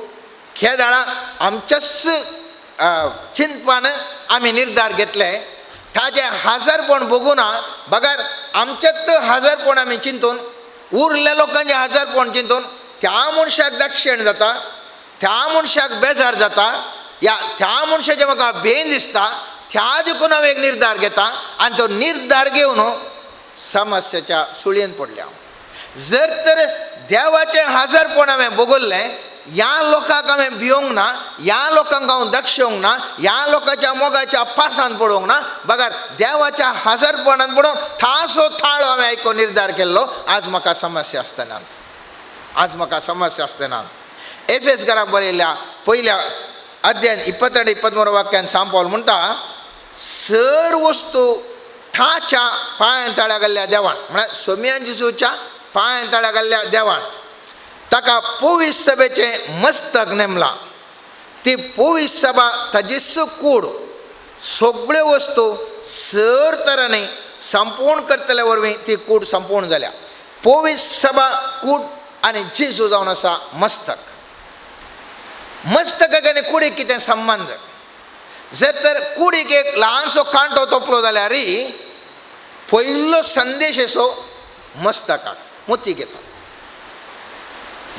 खेदाळा आमच्याच चिंतपान आमी निर्धार घेतले ताजें हाजरपण बघूना बगार आमचेच हाजरपण आमी चिंतून उरल्या लोकांचें हाजरपण चिंतून त्या मनशाक दाक्षिण जाता त्या मनशाक बेजार जाता या त्या मनशाचें म्हाका भेन दिसता त्या देखून हांव एक निर्धार घेता आनी तो निर्धार घेवन समस्याच्या सुळयेन पडल्या जर तर देवाचें हाजरपण हांवें बगल्लें ह्या लोकांक हांवें भिवंक ना ह्या लोकांक हांव दक्षोंक ना ह्या लोकांच्या मोगाच्या पासांत पडोवंक ना बगार देवाच्या हाजरपणांत पडोवन ठासो थाळो हांवें आयकून निर्धार केल्लो आज म्हाका समस्या आसतना आज म्हाका समस्या आसतना एफेसकाराक बरयल्ल्या पयल्या अध्याय 22-23 वाक्यान सांग पावल म्हणटा सर वस्तू ठाच्या पांयां तळ्या घाल्ल्या देवान म्हळ्यार सोम्यान जिजूच्या पांयां तळ्या घाल्ल्या देवान ताका पोवीस सभेचें मस्तक नेमलां ती पोवीस सभा ताजीच कूड सगळ्यो वस्तू सर तरांनी संपूर्ण करतल्या वरवीं ती कूड संपूर्ण जाल्या पोवीस सभा कूड आनी जिजू जावन आसा मस्तक मस्तकाक आनी कुडीक कितें संबंद जर तर कुडीक एक ल्हानसो कांटो तोपलो जाल्यारय पयलो संदेश असो मस्तकाक मोती घेता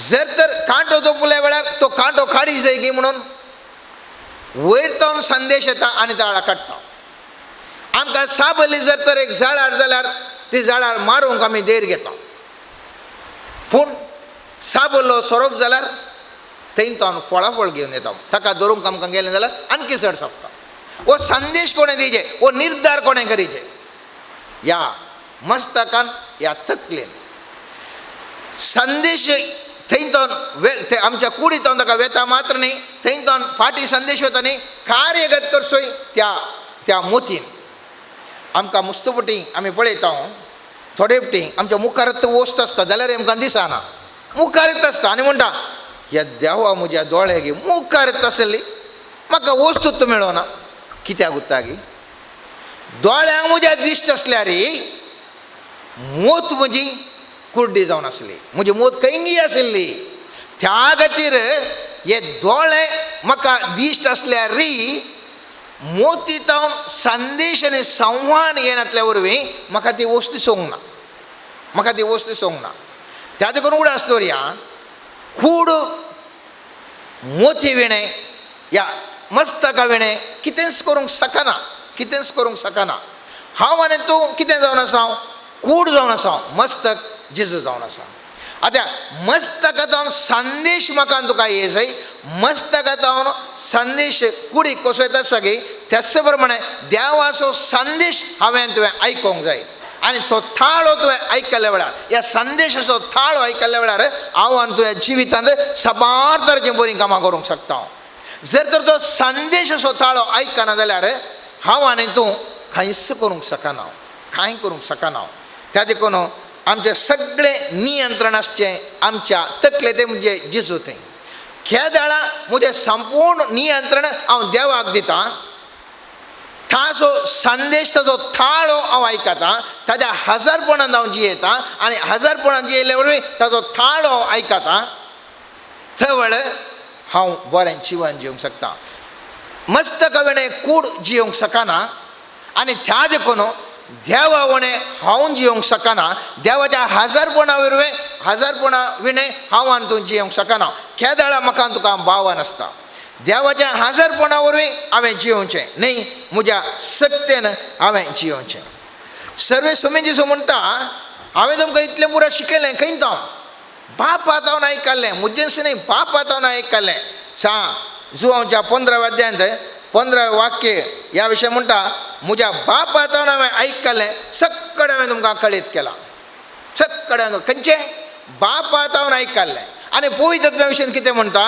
जर तर कांटो तोपल्या वेळार तो कांटो काडी जाय गी म्हणून वयर तावन संदेश येता आनी ताळा काडटा आमकां साबली जर तर एक झाडार जाल्यार ती झाडार मारूंक आमी देर घेता पूण साबलो सोरोप जाल्यार थंय तावन फळाफळ घेवन येता ताका धरूंक आमकां गेलें जाल्यार आनकी चड सोंपता वो संदेश कोणें दिचे वो निर्धार कोणें करीचे ह्या मस्तकान ह्या तकलेन संदेश थंय तावन आमच्या कुडी तावन ताका वेता मात्र न्ही थंय तावन फाटी संदेश वता न्ही कार्यगत करसोय त्या मोतीन आमकां मुस्तपटी आमी पळयता थोडे पटी आमच्या मुखारच वस्त आसता जाल्यार आमकां दिसना मुखारच आसता आनी म्हणटा ह्या देवा म्हज्या दोळे गे मुखारच आसली म्हाका वस्तूच मेळना कित्याक उरता गी दोळ्यांक म्हज्या दिश्ट आसल्यार मोत म्हजी कुर्डी जावन आसली म्हजी मोत कैंगी आशिल्ली त्या खातीर हे दोळे म्हाका दिश्ट आसल्यार मोती तावन संदेश आनी संवाद घेनातल्या वरवीं म्हाका ती वस्तू सोंक ना त्या देखून उडास दवरया कूड मोती विणे या मस्तका विणे कितेंच करूंक शकना हांव आनी तूं कितें जावन आसा कूड जावन आसा मस्तक जिजू जावन आसा आतां मस्तकांत संदेश म्हाका तुका हे जाय मस्तकांत संदेश कुडीक कसो येता सगळी त्याच प्रमाणे देवाचो संदेश हांवें तुवें आयकोंक जाय आनी तो थाळो तुवें आयकल्ल्या वेळार ह्या संदेशाचो थाळो आयकल्ल्या वेळार हांव आनी तुवें जिवितांत सबार तरेचीं बरीं कामां करूंक शकता जर तर तो संदेशाचो थाळो आयकना जाल्यार हांव आनी तूं कांयच करूंक शकना त्या देखून आमचें सगळें नियंत्रण आसचें आमच्या तकले ते म्हणजे जिजू थंय खेदाळा म्हजें संपूर्ण नियंत्रण हांव देवाक दितां ताचो संदेश ताचो थाळो हांव आयकतां ताज्या हजरपणांत हांव जियेतां आनी हजरपणांत जियेले वरवीं ताचो थाळो हांव आयकतां थंय वेळ हांव बरें जिवन जिवंक शकता मस्तका विणे कूड जियोंक शकना आनी त्या देखून देवा वणे हांव जियोंक शकना देवाच्या हजरपणा विणे हांव आनी तूं जियोंक शकना खेदाळा म्हाका तुका भावान आसता देवाच्या हजरपणा वरवीं हांवें जियोवचें न्ही म्हज्या सत्तेन हांवें जियोवचें सर्वे सोमेन जिजू म्हणटा हांवें तुमकां इतलें पुरो शिकयलें खंय तो बाप आतावन आयकल्लें मुज्जनसी न्ही बाप आतावन आयकल्लें जुआंच्या 15व्या अध्यायांत 15वें वाक्य ह्या विशयी म्हणटा म्हज्या बाप आतावन हांवें आयकल्लें सक्कड हांवें तुमकां कळीत केलां सक्कड खंयचें बाप आतावन आयकल्लें आनी पवित्र आत्म्या विशयी कितें म्हणटा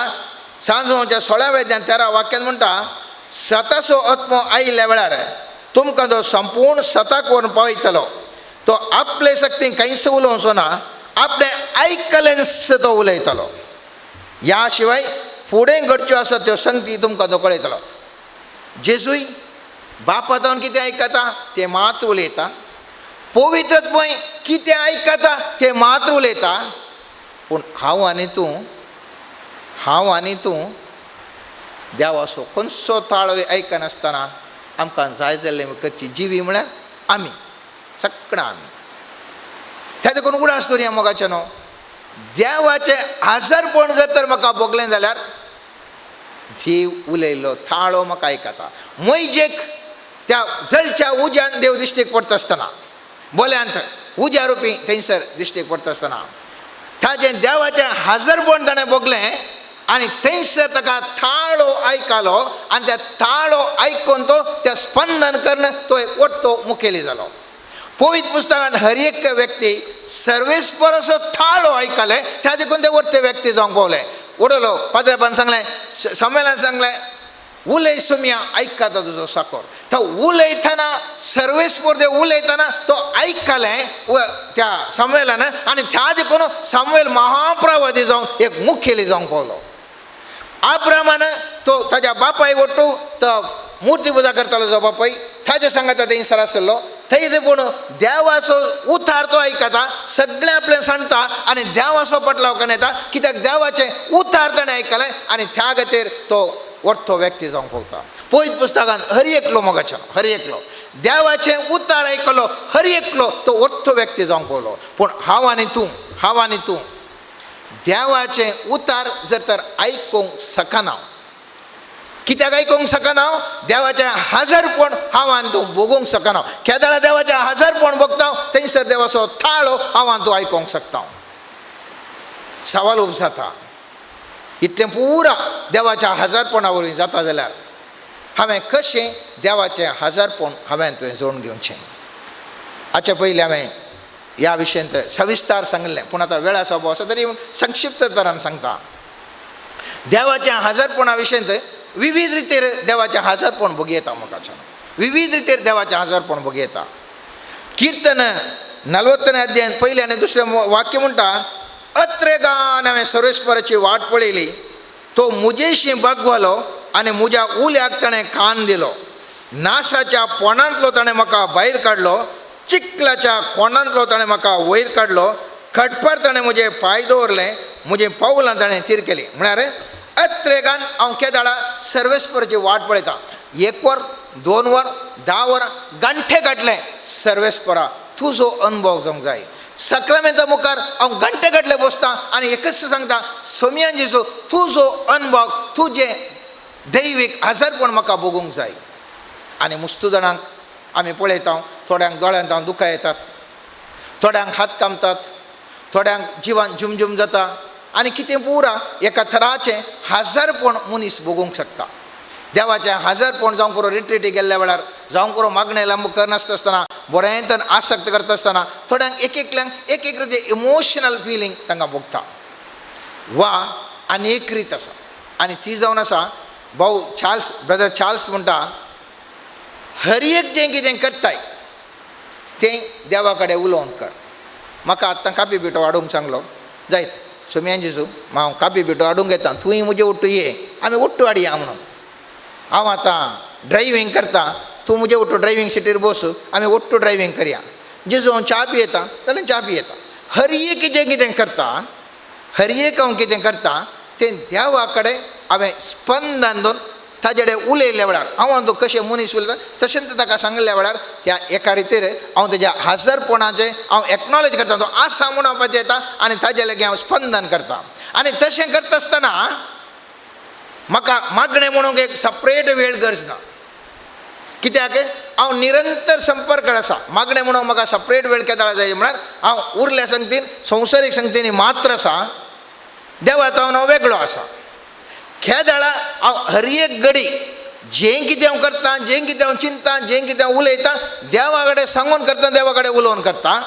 सांजोच्या 16व्या अध्यायांत 13 वाक्यांत म्हणटा सताचो आत्मो आयिल्ल्या वेळार तुमकां तो संपूर्ण सताक व्हरून पावयतलो तो आपले सक्तीन कांयच उलोवचो ना आपणे आयकलेंच तो उलयतलो ह्या शिवाय फुडें घडच्यो आसात त्यो संगती तुमकां तो कळयतलो जेजूय बाप आतावन कितें आयकता तें मात उलयता पवित्र आत्मोय कितें आयकता तें मात उलयता पूण हांव आनी तूं देवाचो खंयचो ताळो आयकनासतना आमकां जाय जाल्लें करची जिवी म्हळ्यार आमी सगळां आमी त्या देखून उडास दवरया मोगाचें न्हू देवाचें आजारपण जर तर म्हाका भोगलें जाल्यार देव उलयल्लो ताळो म्हाका आयकता मैजेक त्या जळच्या उज्यान देव दिश्टेक पडटा आसतना बोल्यांत उज्या रुपी थंयसर दिश्टेक पडटा आसतना ताजें देवाचें आजारपण ताणें भोगलें आनी थंयसर ताका ताळो आयकलो आनी त्या ताळो आयकून तो त्या स्पंदन करून तो एक वरतो मुखेली जालो पवित्र पुस्तकांत हर एक व्यक्ती सर्वेस्पर असो ताळो आयकले त्या देखून ते वरते व्यक्ती जावंक पावले उडलो पाद्रेपान सांगलें संमेलन सांगलें उलय सुमिया आयकता तुजो साकोर तो उलयतना सर्वेस्पर ते उलयतना तो आयकलें त्या संमेलन आनी त्या देखून सामुएल महाप्रवादी जावन एक मुखेली जावंक पावलो अब्रामान तो ताज्या बापाय वट्टू तो मुर्ती पुजा करतालो जो बापाय ताज्या सांगाता थंयसर आसलो थंय पूण देवाचो उतार तो आयकता सगळें आपलें सांगता आनी देवाचो पटलाव करून येता कित्याक देवाचें उतार ताणें आयकलें आनी त्या खातीर तो वरतो व्यक्ती जावंक पावता पवित्र पुस्तकांत हर एकलो मोगाचो हर एकलो देवाचें उतार आयकलो हर एकलो तो वरतो व्यक्ती जावंक पावलो पूण हांव आनी तूं देवाचें उतार जर तर आयकूंक शकना कित्याक आयकूंक शकना देवाचें आजारपण हांव आनी तूं भोगूंक शकना केदाळा देवाचें आजारपण भोगता थंयसर देवाचो ताळो हांव आनी तूं आयकूंक शकता सवाल उब जाता इतलें पुरा देवाच्या आजारपणा वरवीं जाता जाल्यार हांवें कशें देवाचें आजारपण हांवें तुवें जोडून घेवचें हाचे पयलीं हांवें ह्या विशयांत सविस्तार सांगलें पूण आतां वेळ आसा आसा तरी संक्षिप्त तरान सांगता देवाच्या आजारपणा विशयांत विविध रितीर देवाचें आजारपण भोगी येता मोगाचें विविध रितीर देवाचें आजारपण भोगी येता किर्तन 40 अध्यायान पयलें आनी दुसरें वाक्य म्हणटा अत्रेगान हांवें सर्वेस्पराची वाट पळयली तो मुजेशी भगवलो आनी म्हज्या उल्याक ताणें कान दिलो नाशाच्या पोंडांतलो ताणें म्हाका भायर काडलो चिखलाच्या कोंडांतलो ताणें म्हाका वयर काडलो खटपार ताणें म्हजें पांय दवरलें म्हजें पावलां ताणें थीर केलीं म्हळ्यार अत्रेगान हांव केदाळा सर्वेस्पराची वाट पळयतां 1 वर 2 वर 10 वरां घंटे घातले सर्वेस्परा तुजो अनुभव जावंक जाय सक्रामेंता मुखार हांव घंटे घातले बसतां आनी एकच सांगता सोमयान जेजू तुजो अनुभव तुजें दैवीक आजारपण म्हाका भोगूंक जाय आनी मुस्तू जाणांक आमी पळयता थोड्यांक दोळ्यांत दुखां येतात थोड्यांक हात कामतात थोड्यांक जिवान झुमझुम जाता आनी कितें पुरा एका तराचें आजारपण मनीस भोगूंक शकता देवाचें आजारपण जावं करून रिट्रीटी गेल्ल्या वेळार जावं करून मागणें लांब करनासतना बरेंतन आसक्त करता आसतना थोड्यांक एकल्यांक एक इमोशनल फिलींग तांकां भोगता वा आनी एक रीत आसा आनी ती जावन आसा भाऊ ब्रदर चार्ल्स म्हणटा हर एक जें कितें करताय तें देवा कडेन उलोवन कर म्हाका आतां कापी बिटो हाडूंक सांगलो जायत सोमयान जेजू हांव कापी बिटो हाडूंक येता तुंय म्हजे ओट्टू ये आमी ओट्टू हाडया म्हणून हांव आतां ड्रायवींग करता तूं म्हजे ओट्टू ड्रायवींग सिटीर बस आमी ओट्टू ड्रायवींग करया जेजू हांव च्या पियेता जाल्यार च्या पियेता हर एक जें कितें करता हर एक हांव कितें करता तें देवा कडेन हांवें स्पंदन दोन ताजे कडेन उलयल्या वेळार हांव कशें मनीस उलयता तशेंच ताका सांगल्या वेळार त्या एका रितीर हांव तेज्या हजरपणाचें हांव एक्नॉलेज करता तो आसा म्हूण हांव पळय येता आनी ताजे लागीं हांव स्पंदन करता आनी तशें करता आसतना म्हाका मागणें म्हणूंक एक सपरेट वेळ गरज ना कित्याक हांव निरंतर संपर्क आसा मागणें म्हणून म्हाका सपरेट वेळ केदाळा जाय म्हळ्यार हांव उरल्या संगतीन संवसारीक संगतीनी मात्र आसा देवाचो हांव वेगळो आसा खेदाळा हांव हर एक घडी जें कितें हांव करता जें कितें हांव चिंतता जें कितें हांव उलयतां देवा कडेन सांगून करता देवा कडेन उलोवन करता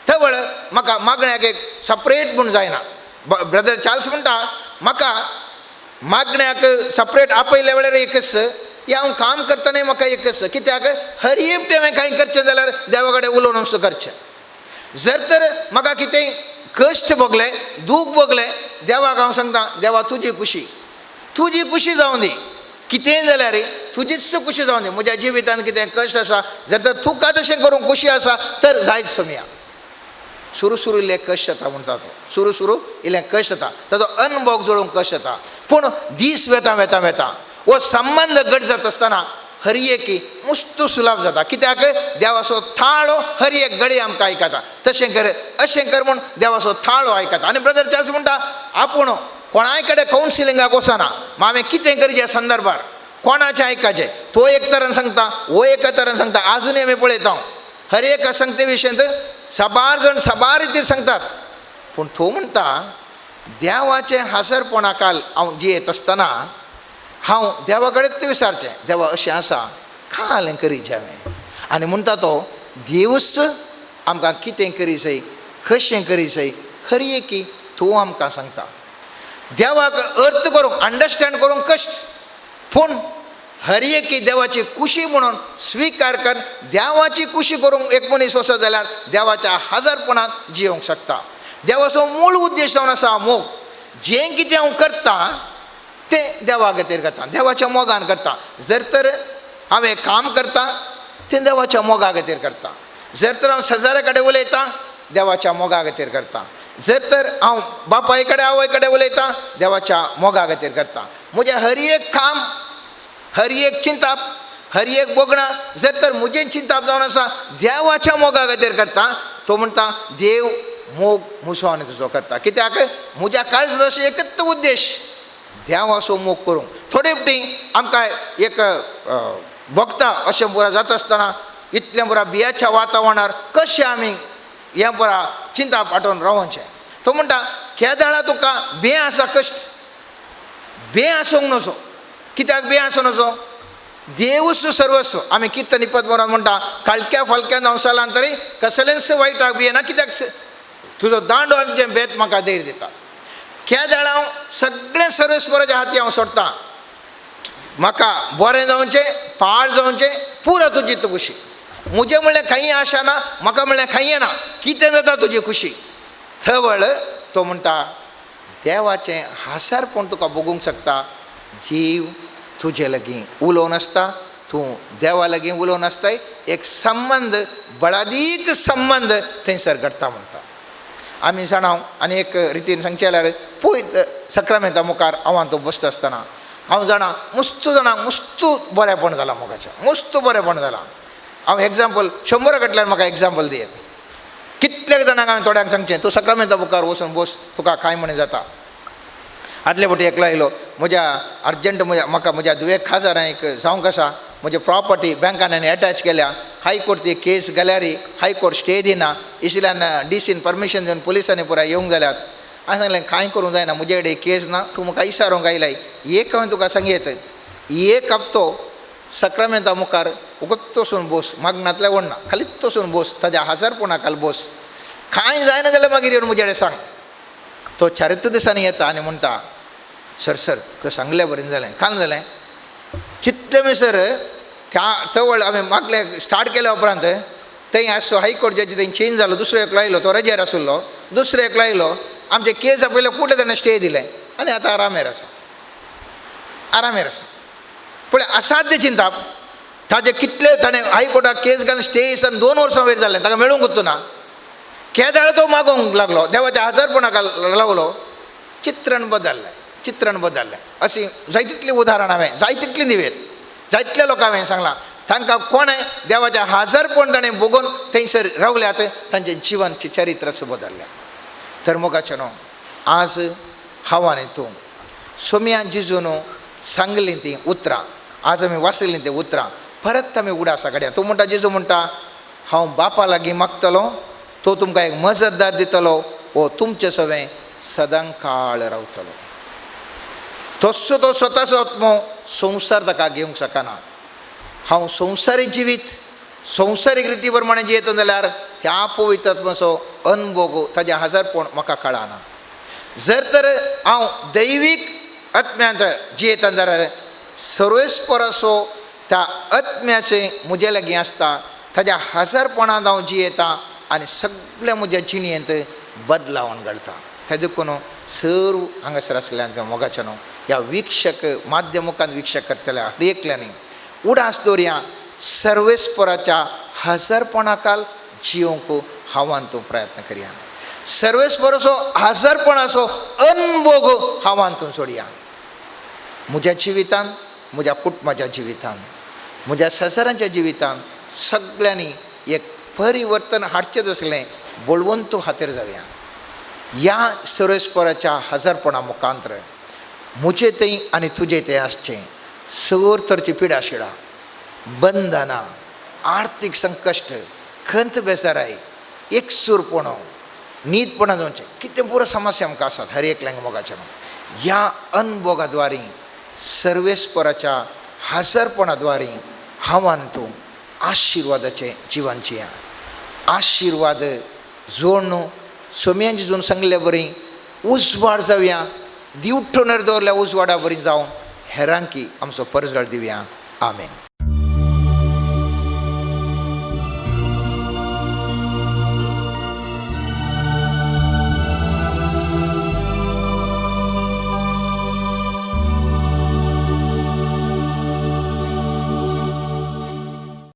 थवळ म्हाका मागण्याक एक सपरेट म्हूण जायना ब्रदर चार्ल्स म्हणटा म्हाका मागण्याक सपरेट आपयल्या वेळार एकच या हांव काम करतना म्हाका एकच कित्याक हर एक टायम कांय करचें जाल्यार देवा कडेन उलोवन वचून करचें जर तर म्हाका कितेंय कश्ट भोगले दूख भोगले देवाक हांव सांगता देवा तुजी खुशी जावं दी कितेंय जाल्यार तुजीच खुशी जावं दी म्हज्या जिवितांत कितें कश्ट आसा जर तर तुका तशें करूंक खुशी आसा तर जायच सोमया सुरू इल्लें कश्ट येता म्हणटा तो सुरू इल्लें कश्ट येता ताचो अनुभव जोडूंक कश्ट येता पूण दीस वेता वो संबंध घट जात आसतना हर एक मस्त सुलाभ जाता कित्याक देवाचो थाळो हर एक घडी आमकां आयकता तशें कर अशें कर म्हूण देवाचो थाळो आयकता आनी ब्रदर चार्ल्स म्हणटा आपूण कोणाय कडेन कावन्सिलिंगाक वचना हांवें कितें करचें ह्या संदर्भार कोणाचें आयकाचें तो एक तरान सांगता वो एका तरान सांगता आजुनूय आमी पळयता हर एक संगते विशयंत साबार जाण साबार रितीर सांगतात पूण तो म्हणटा देवाचें हजरपणाकाल हांव जियेत आसतना हांव देवा कडेन तें विचारचें देवा अशें आसा खालें करीचें हांवें आनी म्हणटा तो देवूच आमकां कितें करी जाय कशें करी जाय हर एक तो आमकां सांगता देवाक अर्थ करूंक अंडरस्टँड करूंक कश्ट पूण हर एक देवाची खुशी म्हणून स्वीकार कर देवाची खुशी करूंक एक मनीस वचत जाल्यार देवाच्या हजरपणांत जियोंक शकता देवाचो मूळ उद्देश जावन आसा मोग जें कितें हांव करता तें देवा खातीर करता देवाच्या मोगान करता जर तर हांवें काम करता तें देवाच्या मोगा खातीर करता जर तर हांव शेजाऱ्या कडेन उलयतां देवाच्या मोगा खातीर करता जर तर हांव बापाय कडेन आवय कडेन उलयतां देवाच्या मोगा खातीर करता म्हजें हर एक काम हर एक चिंताप हर एक बोगणां जर तर म्हजें चिंताप जावन आसा देवाच्या मोगा खातीर करता तो म्हणटा देव मोग मुसो आनी तुजो करता कित्याक म्हज्या काळजांत अशें एकच उद्देश देवाचो मोग करूंक थोडे फावटी आमकां एक भोगता अशें पुरा जाता आसतना इतलें पुरा बियाच्या वातावरणार कशें आमी हें पुरा चिंता पाठोवन रावचें तो म्हणटा केदाळा तुका बे आसा कश्ट बे आसूंक नजो कित्याक बे आसूं नजो देवूच सर्वस्व आमी किर्तन इपत बरोवन म्हणटा काळक्या फालक्या नवसालान तरी कसलेंच वायटाक भियेना कित्याक तुजो दांडो आनी तुजें बेत म्हाका धैर्य दिता केदाळ हांव सगळें सर्वेस्पराच्या हाती हांव सोडटां म्हाका बरें जावचें पाड जावचें पुरो तुजी खुशी म्हजें म्हणल्यार खंय आशा ना म्हाका म्हणल्यार खंय ना कितें जाता तुजी खुशी थवळ तो म्हणटा देवाचें हासारपण तुका भोगूंक शकता जीव तुजे लागीं उलोवन आसता तूं देवा लागीं उलोवन आसताय एक संबंध बळादीक संबंध थंयसर घडटा म्हणटा आमी जाणाव आनी एक रितीन सांगचें जाल्यार पयत सक्रामेंता मुखार हांव तो बसता आसतना हांव जाणा मस्त जाणांक मस्त बरेंपण जालां मोगाचें मस्त बरेंपण जालां हांव एग्जाम्पल 100 कडल्यान म्हाका एग्जाम्पल दियेत कितलेक जाणांक हांवें थोड्यांक सांगचें तूं सक्रामेंता मुखार वचून बस तुका कांय म्हणे जाता आदले फावटी एकलो आयलो म्हज्या अर्जंट म्हाका म्हज्या दुयेक खाजार एक जावंक आसा म्हजी प्रॉपर्टी बँकान हांवें एटॅच केल्या हायकोर्ट ती केस गेल्यारी हायकोर्ट स्टे दिना इशिल्यान डीसीन परमिशन दिवन पुलिसांनी पुराय येवंक जाल्यात हांवें सांगलें कांय करूंक जायना म्हजे कडेन केस ना तूं म्हाका इशारोंक आयलाय एक हांवें तुका सांगयत एक हप्तो सक्रामेंता मुखार उगत वचून बस मागनांतल्या वडना खालीच वचून बस ताज्या हजरपणाकाल बस कांय जायना जाल्यार मागीर येवन म्हजे कडेन सांग तो 4 दिसांनी येता आनी म्हणटा सर तुवें सांगलें बरें जालें काल जालें चित्ते मिसर त्या तवळ हांवें मागलें स्टार्ट केल्या उपरांत थंय आसतो हायकोर्ट जज थंय चेंज जालो दुसरो एकलो आयलो तो रजेर आशिल्लो दुसरो एकलो आयलो आमचे केस आपयले कुठे ताणें स्टे दिलें आनी आतां आरामेर आसा पूण असाध्य चिंता ताजे कितले ताणें हायकोर्टाक केस घालून स्टे दिसान 2 वर्सां वयर जालें ताका मेळूंक ना केदाळ तो मागोवंक लागलो देवाच्या हजरपणाक लागलो चित्रण बदल्लें अशी जायतितलीं उदाहरणां हांवें जायतितलीं दिवेत जायतल्या लोकांक हांवें सांगलां तांकां कोणें देवाचें हजरपण ताणें भोगून थंयसर रावल्यात तांचें जिवनचें चरित्र बदल्लें तर मोगाचें न्हू आज हांव आनी तूं सोम्या जिजून सांगलीं तीं उतरां आज आमी वाचलीं तीं उतरां परत आमी उडासा घड्या. तूं म्हणटा जेजू म्हणटा हांव बापा लागीं मागतलो, तो तुमकां एक मजतदार दितलो, वो तुमचे सवें सदां काळ रावतलो. तसो तो स्वताचो आत्मो संवसार ताका घेवंक शकना. हांव संवसारीक जिवीत संवसारीक रिती प्रमाणे जियेता जाल्यार त्या पवित्र आत्म्याचो अनुभव ताजें हजरपण म्हाका कळना. जर तर हांव दैवीक आत्म्यांत जियेता जाल्यार सर्वेस्पराचो त्या आत्म्याचें म्हजे लागीं आसता. ताज्या हजरपणांत हांव जियेता आनी सगळ्या म्हज्या जिणेंत बदलावन घडटा. तें देखून सर्व हांगासर आसल्यान किंवा मोगाच्या न्हू ह्या वीक्षक माध्यमुखांत वीक्षक करतल्या हर एकल्यानी उडास दवरया. सर्वेस्पराच्या हजरपणाकाल जिवंक हांवान तूं प्रयत्न करया. सर्वेस्पराचो हजरपणाचो अनुभव हांवान तूं सोडया. म्हज्या जिवितान, म्हज्या कुटुंबाच्या जिवितान, म्हज्या ससरांच्या जिवितान सगळ्यांनी एक परिवर्तन हाडचें आसलें बळवंतू खातीर जावया. ह्या सर्वेस्पराच्या हजरपणा मुखांतर म्हजें थंय आनी तुजें थंय आसचें. सगळ्यो तरेची पिडा शिडा, बंधनां, आर्थीक संकश्ट, खंत बेजाराय, एकसूरपणो, न्हीदपणा जावचें कितें पुरो समस्या आमकां आसात हर एकल्यांक मोगाच्या. ह्या अनुभवाद्वारे सर्वेस्पराच्या हजरपणाद्वारे हांवान तूं आशिर्वादाचें जिवन जिया. आशिर्वाद जोडून सोम्यांची जोडून सांगले बरी उजवाड जावया. दिवठोनर दवरल्या उजवाडा बरी जावन हेरांकी आमचो परजळ दिवया. आमेन.